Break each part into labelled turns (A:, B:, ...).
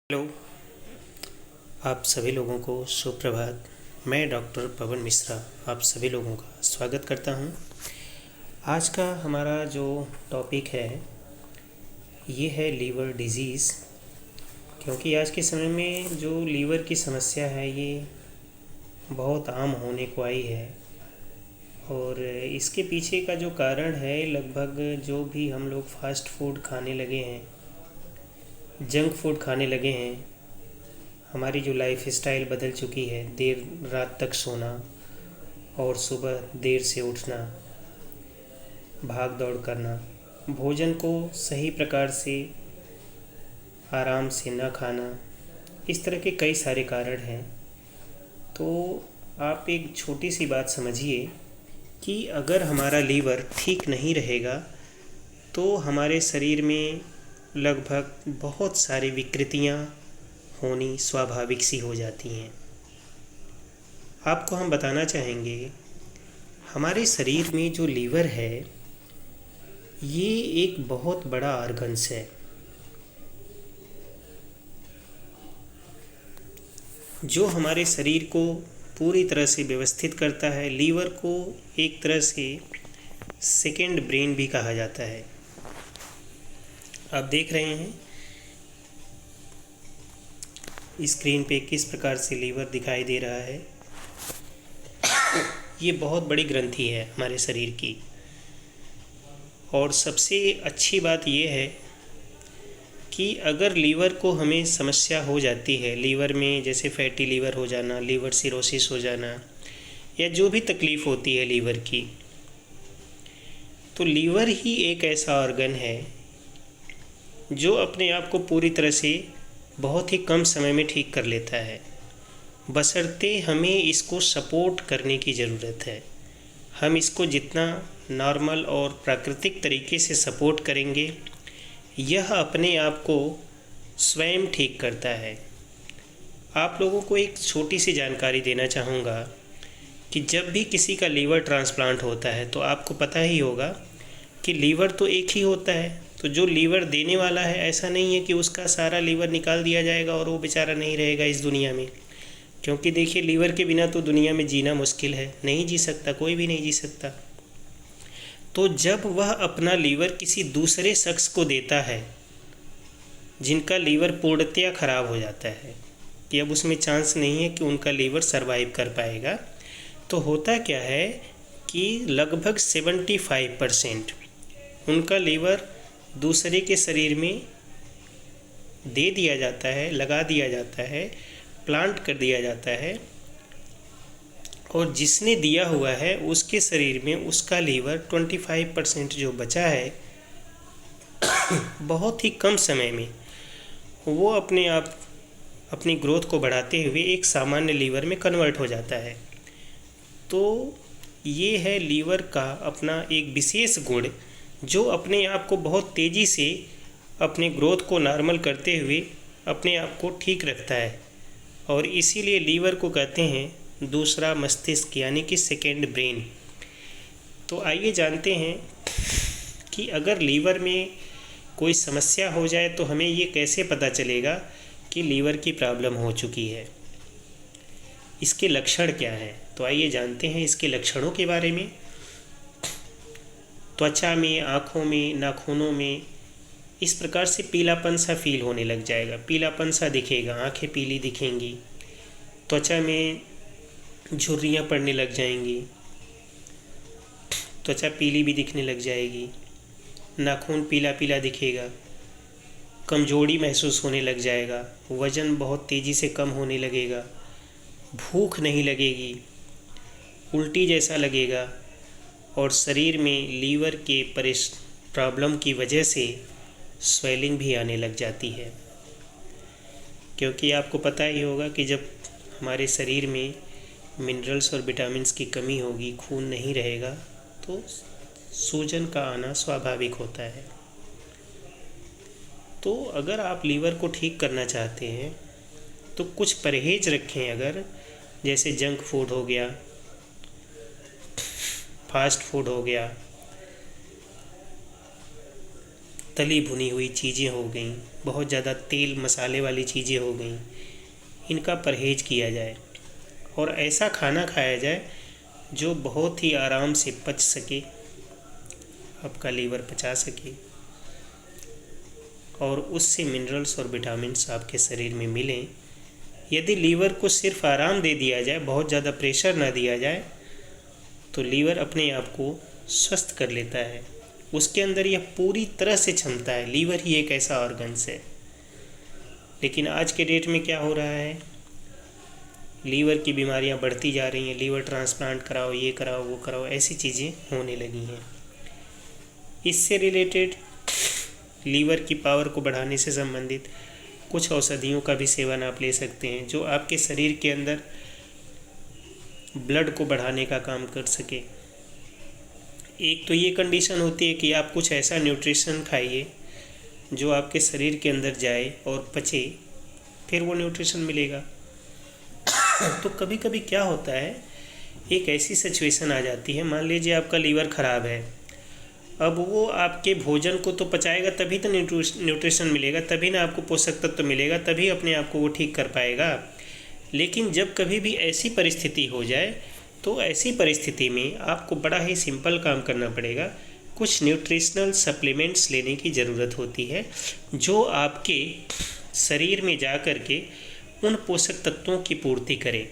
A: Hello. आप सभी लोगों को सुप्रभात। मैं डॉक्टर पवन मिश्रा आप सभी लोगों का स्वागत करता हूं। आज का हमारा जो टॉपिक है ये है लीवर डिजीज़। क्योंकि आज के समय में जो लीवर की समस्या है ये बहुत आम होने को आई है और इसके पीछे का जो कारण है लगभग जो भी हम लोग फास्ट फूड खाने लगे हैं, जंक फूड खाने लगे हैं, हमारी जो लाइफ स्टाइल बदल चुकी है, देर रात तक सोना और सुबह देर से उठना, भाग दौड़ करना, भोजन को सही प्रकार से आराम से न खाना, इस तरह के कई सारे कारण हैं। तो आप एक छोटी सी बात समझिए कि अगर हमारा लीवर ठीक नहीं रहेगा तो हमारे शरीर में लगभग बहुत सारी विकृतियाँ होनी स्वाभाविक सी हो जाती हैं। आपको हम बताना चाहेंगे हमारे शरीर में जो लीवर है ये एक बहुत बड़ा ऑर्गन्स है जो हमारे शरीर को पूरी तरह से व्यवस्थित करता है। लीवर को एक तरह से सेकेंड ब्रेन भी कहा जाता है। आप देख रहे हैं स्क्रीन पे किस प्रकार से लीवर दिखाई दे रहा है। ये बहुत बड़ी ग्रंथि है हमारे शरीर की। और सबसे अच्छी बात ये है कि अगर लीवर को हमें समस्या हो जाती है, लीवर में जैसे फैटी लीवर हो जाना, लीवर सिरोसिस हो जाना या जो भी तकलीफ़ होती है लीवर की, तो लीवर ही एक ऐसा ऑर्गन है जो अपने आप को पूरी तरह से बहुत ही कम समय में ठीक कर लेता है, बशर्ते हमें इसको सपोर्ट करने की ज़रूरत है। हम इसको जितना नॉर्मल और प्राकृतिक तरीके से सपोर्ट करेंगे यह अपने आप को स्वयं ठीक करता है। आप लोगों को एक छोटी सी जानकारी देना चाहूँगा कि जब भी किसी का लीवर ट्रांसप्लांट होता है तो आपको पता ही होगा कि लीवर तो एक ही होता है। तो जो लीवर देने वाला है ऐसा नहीं है कि उसका सारा लीवर निकाल दिया जाएगा और वो बेचारा नहीं रहेगा इस दुनिया में। क्योंकि देखिए लीवर के बिना तो दुनिया में जीना मुश्किल है, नहीं जी सकता, कोई भी नहीं जी सकता। तो जब वह अपना लीवर किसी दूसरे शख्स को देता है जिनका लीवर पूर्णतया ख़राब हो जाता है कि अब उसमें चांस नहीं है कि उनका लीवर सरवाइव कर पाएगा, तो होता क्या है कि लगभग 75% उनका लीवर दूसरे के शरीर में दे दिया जाता है, लगा दिया जाता है, प्लांट कर दिया जाता है और जिसने दिया हुआ है उसके शरीर में उसका लीवर 25% जो बचा है बहुत ही कम समय में वो अपने आप अपनी ग्रोथ को बढ़ाते हुए एक सामान्य लीवर में कन्वर्ट हो जाता है। तो ये है लीवर का अपना एक विशेष गुण जो अपने आप को बहुत तेज़ी से अपने ग्रोथ को नॉर्मल करते हुए अपने आप को ठीक रखता है। और इसीलिए लीवर को कहते हैं दूसरा मस्तिष्क यानी कि सेकेंड ब्रेन। तो आइए जानते हैं कि अगर लीवर में कोई समस्या हो जाए तो हमें ये कैसे पता चलेगा कि लीवर की प्रॉब्लम हो चुकी है, इसके लक्षण क्या हैं। तो आइए जानते हैं इसके लक्षणों के बारे में। त्वचा में, आँखों में, नाखूनों में इस प्रकार से पीलापन सा फील होने लग जाएगा, पीलापन सा दिखेगा, आँखें पीली दिखेंगी, त्वचा में झुर्रियाँ पड़ने लग जाएंगी, त्वचा पीली भी दिखने लग जाएगी, नाखून पीला पीला दिखेगा, कमजोरी महसूस होने लग जाएगा, वज़न बहुत तेज़ी से कम होने लगेगा, भूख नहीं लगेगी, उल्टी जैसा लगेगा और शरीर में लीवर के प्रॉब्लम की वजह से स्वेलिंग भी आने लग जाती है। क्योंकि आपको पता ही होगा कि जब हमारे शरीर में मिनरल्स और विटामिन्स की कमी होगी, खून नहीं रहेगा, तो सूजन का आना स्वाभाविक होता है। तो अगर आप लीवर को ठीक करना चाहते हैं तो कुछ परहेज रखें। अगर जैसे जंक फूड हो गया, फास्ट फूड हो गया, तली भुनी हुई चीज़ें हो गई, बहुत ज़्यादा तेल मसाले वाली चीज़ें हो गई, इनका परहेज़ किया जाए और ऐसा खाना खाया जाए जो बहुत ही आराम से पच सके, आपका लीवर पचा सके और उससे मिनरल्स और विटामिन्स आपके शरीर में मिलें। यदि लीवर को सिर्फ आराम दे दिया जाए, बहुत ज़्यादा प्रेशर ना दिया जाए, तो लीवर अपने आप को स्वस्थ कर लेता है। उसके अंदर यह पूरी तरह से क्षमता है। लीवर ही एक ऐसा ऑर्गन्स है। लेकिन आज के डेट में क्या हो रहा है, लीवर की बीमारियां बढ़ती जा रही हैं। लीवर ट्रांसप्लांट कराओ, ये कराओ, वो कराओ, ऐसी चीज़ें होने लगी हैं। इससे रिलेटेड लीवर की पावर को बढ़ाने से संबंधित कुछ औषधियों का भी सेवन आप ले सकते हैं, जो आपके शरीर के अंदर ब्लड को बढ़ाने का काम कर सके। एक तो ये कंडीशन होती है कि आप कुछ ऐसा न्यूट्रिशन खाइए जो आपके शरीर के अंदर जाए और पचे, फिर वो न्यूट्रिशन मिलेगा। तो कभी कभी क्या होता है, एक ऐसी सिचुएशन आ जाती है, मान लीजिए आपका लीवर ख़राब है। अब वो आपके भोजन को तो पचाएगा, तभी तो न्यूट्रिशन मिलेगा, तभी ना आपको पोषक तत्व मिलेगा, तभी अपने आप को वो ठीक कर पाएगा। लेकिन जब कभी भी ऐसी परिस्थिति हो जाए, तो ऐसी परिस्थिति में आपको बड़ा ही सिंपल काम करना पड़ेगा। कुछ न्यूट्रिशनल सप्लीमेंट्स लेने की ज़रूरत होती है, जो आपके शरीर में जा कर के उन पोषक तत्वों की पूर्ति करें।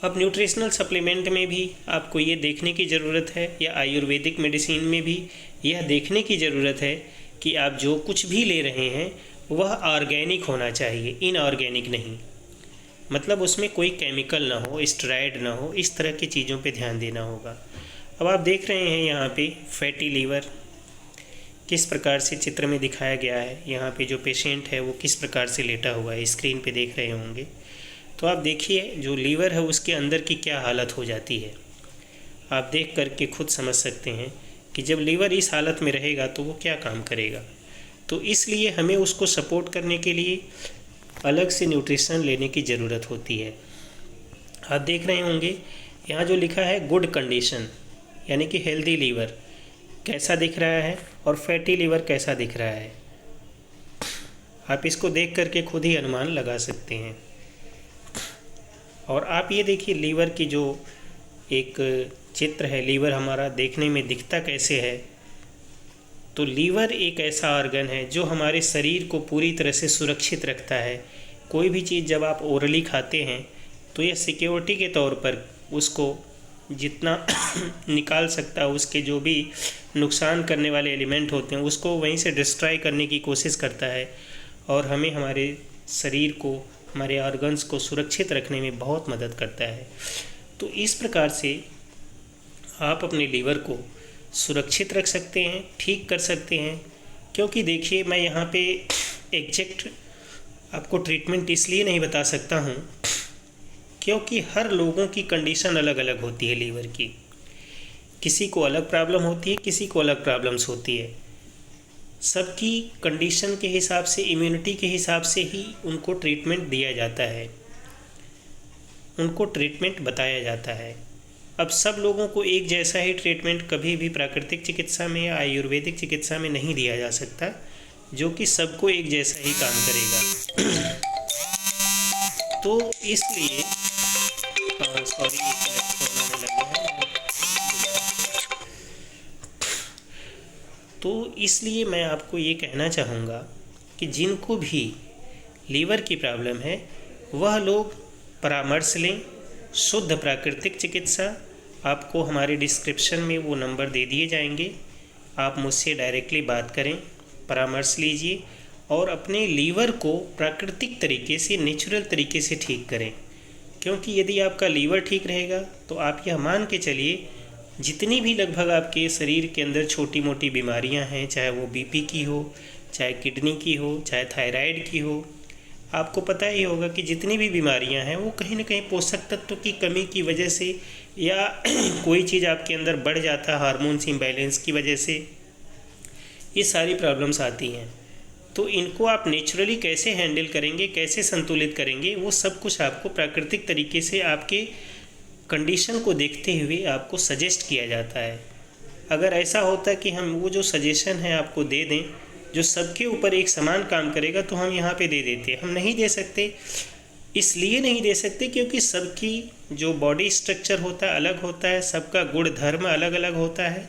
A: अब न्यूट्रिशनल सप्लीमेंट में भी आपको ये देखने की ज़रूरत है, या आयुर्वेदिक मेडिसिन में भी यह देखने की ज़रूरत है कि आप जो कुछ भी ले रहे हैं वह ऑर्गेनिक होना चाहिए, इनऑर्गेनिक नहीं। मतलब उसमें कोई केमिकल ना हो, स्टेरॉइड ना हो, इस तरह की चीज़ों पे ध्यान देना होगा। अब आप देख रहे हैं यहाँ पे फैटी लीवर किस प्रकार से चित्र में दिखाया गया है। यहाँ पे जो पेशेंट है वो किस प्रकार से लेटा हुआ है, स्क्रीन पे देख रहे होंगे। तो आप देखिए जो लीवर है उसके अंदर की क्या हालत हो जाती है। आप देख करके खुद समझ सकते हैं कि जब लीवर इस हालत में रहेगा तो वो क्या काम करेगा। तो इसलिए हमें उसको सपोर्ट करने के लिए अलग से न्यूट्रिशन लेने की ज़रूरत होती है। आप देख रहे होंगे यहाँ जो लिखा है गुड कंडीशन, यानी कि हेल्दी लीवर कैसा दिख रहा है और फैटी लीवर कैसा दिख रहा है। आप इसको देख करके खुद ही अनुमान लगा सकते हैं। और आप ये देखिए लीवर की जो एक चित्र है, लीवर हमारा देखने में दिखता कैसे है। तो लीवर एक ऐसा ऑर्गन है जो हमारे शरीर को पूरी तरह से सुरक्षित रखता है। कोई भी चीज़ जब आप ओरली खाते हैं तो यह सिक्योरिटी के तौर पर उसको जितना निकाल सकता है, उसके जो भी नुकसान करने वाले एलिमेंट होते हैं उसको वहीं से डिस्ट्रॉय करने की कोशिश करता है और हमें हमारे शरीर को, हमारे ऑर्गन्स को सुरक्षित रखने में बहुत मदद करता है। तो इस प्रकार से आप अपने लीवर को सुरक्षित रख सकते हैं, ठीक कर सकते हैं। क्योंकि देखिए मैं यहाँ पे एग्जैक्ट आपको ट्रीटमेंट इसलिए नहीं बता सकता हूँ क्योंकि हर लोगों की कंडीशन अलग अलग होती है लीवर की। किसी को अलग प्रॉब्लम होती है, किसी को अलग प्रॉब्लम्स होती है। सबकी कंडीशन के हिसाब से, इम्यूनिटी के हिसाब से ही उनको ट्रीटमेंट दिया जाता है, उनको ट्रीटमेंट बताया जाता है। अब सब लोगों को एक जैसा ही ट्रीटमेंट कभी भी प्राकृतिक चिकित्सा में या आयुर्वेदिक चिकित्सा में नहीं दिया जा सकता, जो कि सबको एक जैसा ही काम करेगा। तो इसलिए इसलिए मैं आपको ये कहना चाहूँगा कि जिनको भी लीवर की प्रॉब्लम है वह लोग परामर्श लें। शुद्ध प्राकृतिक चिकित्सा, आपको हमारे डिस्क्रिप्शन में वो नंबर दे दिए जाएंगे, आप मुझसे डायरेक्टली बात करें, परामर्श लीजिए और अपने लीवर को प्राकृतिक तरीके से, नेचुरल तरीके से ठीक करें। क्योंकि यदि आपका लीवर ठीक रहेगा तो आप यह मान के चलिए जितनी भी लगभग आपके शरीर के अंदर छोटी मोटी बीमारियां हैं, चाहे वो बीपी की हो, चाहे किडनी की हो, चाहे थायराइड की हो, आपको पता ही होगा कि जितनी भी बीमारियां हैं वो कहीं ना कहीं पोषक तत्व की कमी की वजह से या कोई चीज़ आपके अंदर बढ़ जाता है हार्मोन्स इम्बैलेंस की वजह से, ये सारी प्रॉब्लम्स आती हैं। तो इनको आप नेचुरली कैसे हैंडल करेंगे, कैसे संतुलित करेंगे, वो सब कुछ आपको प्राकृतिक तरीके से आपके कंडीशन को देखते हुए आपको सजेस्ट किया जाता है। अगर ऐसा होता कि हम वो जो सजेशन है आपको दे दें जो सबके ऊपर एक समान काम करेगा तो हम यहाँ पे दे देते हैं। हम नहीं दे सकते, इसलिए नहीं दे सकते क्योंकि सबकी जो बॉडी स्ट्रक्चर होता है अलग होता है, सबका गुण धर्म अलग अलग होता है,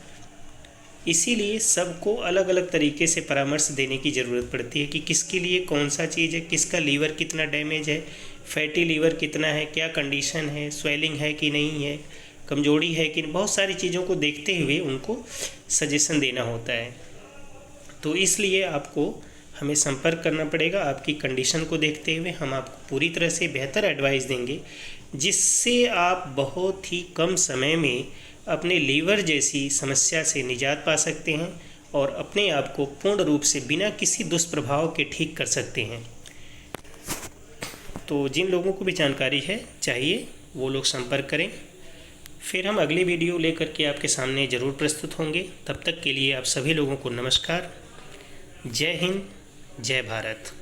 A: इसीलिए सबको अलग अलग तरीके से परामर्श देने की ज़रूरत पड़ती है कि किसके लिए कौन सा चीज़ है, किसका लीवर कितना डैमेज है, फैटी लीवर कितना है, क्या कंडीशन है, स्वेलिंग है कि नहीं है, कमजोरी है कि नहीं, बहुत सारी चीज़ों को देखते हुए उनको सजेशन देना होता है। तो इसलिए आपको हमें संपर्क करना पड़ेगा। आपकी कंडीशन को देखते हुए हम आपको पूरी तरह से बेहतर एडवाइस देंगे, जिससे आप बहुत ही कम समय में अपने लीवर जैसी समस्या से निजात पा सकते हैं और अपने आप को पूर्ण रूप से बिना किसी दुष्प्रभाव के ठीक कर सकते हैं। तो जिन लोगों को भी जानकारी है चाहिए वो लोग संपर्क करें। फिर हम अगली वीडियो लेकर के आपके सामने ज़रूर प्रस्तुत होंगे। तब तक के लिए आप सभी लोगों को नमस्कार। जय हिंद, जय भारत।